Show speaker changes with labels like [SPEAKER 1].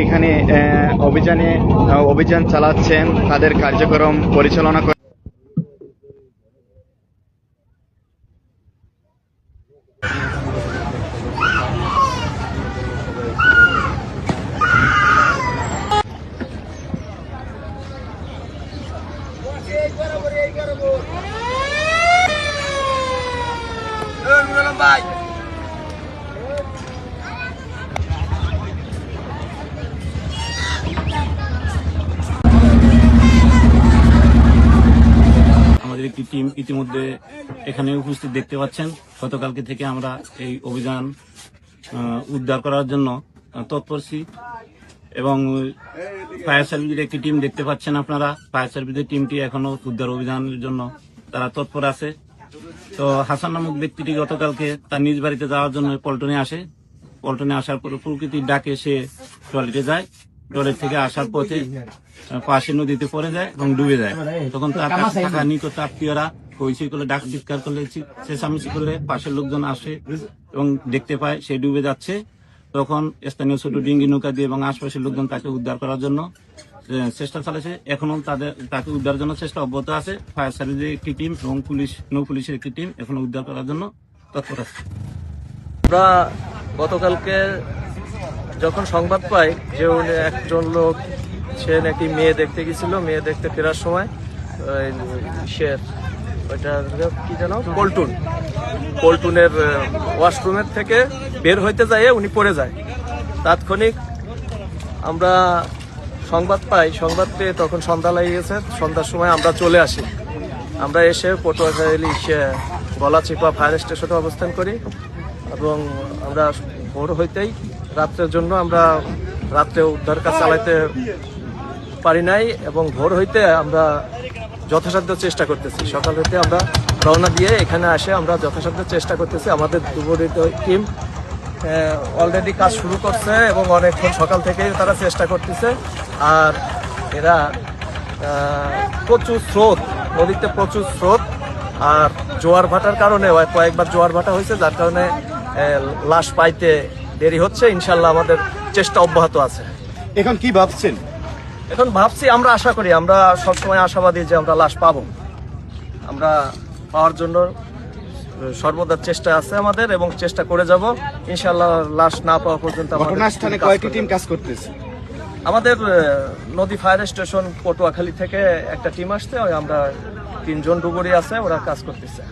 [SPEAKER 1] এখানে অভিযান চালাচ্ছেন, তাদের কার্যক্রম পরিচালনা করে।
[SPEAKER 2] আমাদের একটি টিম ইতিমধ্যে এখানে উপস্থিত দেখতে পাচ্ছেন। গতকালকে থেকে আমরা এই অভিযান উদ্ধার করার জন্য তৎপরছি এবং ফায়ার সার্ভিসের একটি টিম দেখতে পাচ্ছেন আপনারা। ফায়ার সার্ভিসের টিমটি এখনো উদ্ধার অভিযানের জন্য তারা তৎপর আছে। তো হাসান নামক ব্যক্তিটি গতকালকে তার নিজ বাড়িতে যাওয়ার জন্য পল্টনে আসে। পল্টনে আসার পর প্রকৃতির ডাকে সে টয়লেটে যায়। টয়লেট থেকে আসার পথে পাশে নদীতে পড়ে যায় এবং ডুবে যায়। তখন তার থাকা নিকট আত্মীয়রা হইচই করলে, ডাক চিৎকার করলে, চেঁচামেচি করলে পাশের লোকজন আসে এবং দেখতে পায় সে ডুবে যাচ্ছে। তখন স্থানীয় ছোট ডিঙ্গি নৌকা দিয়ে এবং আশপাশের লোকজন তাকে উদ্ধার করার জন্য চেষ্টা চালাচ্ছে। এখনো তাকে উদ্ধারের জন্য চেষ্টা অব্যাহত আছে। ফায়ার সার্ভিসের একটি টিম এবং নৌ পুলিশের একটি টিম এখনো উদ্ধার করার জন্য তৎপর আছে।
[SPEAKER 3] আমরা গতকালকে যখন সংবাদ পাই যে একজন লোক সে নাকি মেয়ে দেখতে গেছিল, মেয়ে দেখতে ফেরার সময় ওইটা কি জানো পল্টুনের ওয়াশরুমের থেকে বের হইতে যায় উনি পড়ে যায়। তাৎক্ষণিক আমরা সংবাদ পাই, সংবাদ পেয়ে তখন সন্ধ্যা লেগে গেছে। সন্ধ্যার সময় আমরা চলে আসি। আমরা এসে পটুয়াখালী গলাচিপা ফায়ার স্টেশনে অবস্থান করি এবং আমরা ভোর হইতেই রাত্রের জন্য আমরা রাত্রে উদ্ধার কাজ চালাইতে পারি নাই এবং ভোর হইতে আমরা যথাসাধ্য চেষ্টা করতেছি। সকাল হইতে আমরা রওনা দিয়ে এখানে আসে আমরা যথাসাধ্য চেষ্টা করতেছি। আমাদের দুপুরের টিম অলরেডি কাজ শুরু করছে এবং অনেকক্ষণ সকাল থেকেই তারা চেষ্টা করতেছে। আর এরা প্রচুর স্রোত, নদীতে প্রচুর স্রোত আর জোয়ার ভাটার কারণে কয়েকবার জোয়ার ভাটা হয়েছে, যার কারণে লাশ পাইতে দেরি হচ্ছে। ইনশাল্লাহ আমাদের চেষ্টা অব্যাহত আছে।
[SPEAKER 1] এখন কি ভাবছেন?
[SPEAKER 3] এখন ভাবছি, আমরা আশা করি, আমরা সবসময় আশাবাদী যে আমরা লাশ পাবো। আমরা পাওয়ার জন্য সর্বদা চেষ্টা আছে আমাদের এবং চেষ্টা করে যাব। ইনশাল্লাহ লাশ না পাওয়া পর্যন্ত
[SPEAKER 1] ঘটনাস্থলে কয়টি টিম কাজ করতেছে?
[SPEAKER 3] আমাদের নদী ফায়ার স্টেশন পটুয়াখালী থেকে একটা টিম আসছে, আমরা 3 জন ডুবুরি আছে, ওরা কাজ করতেছে।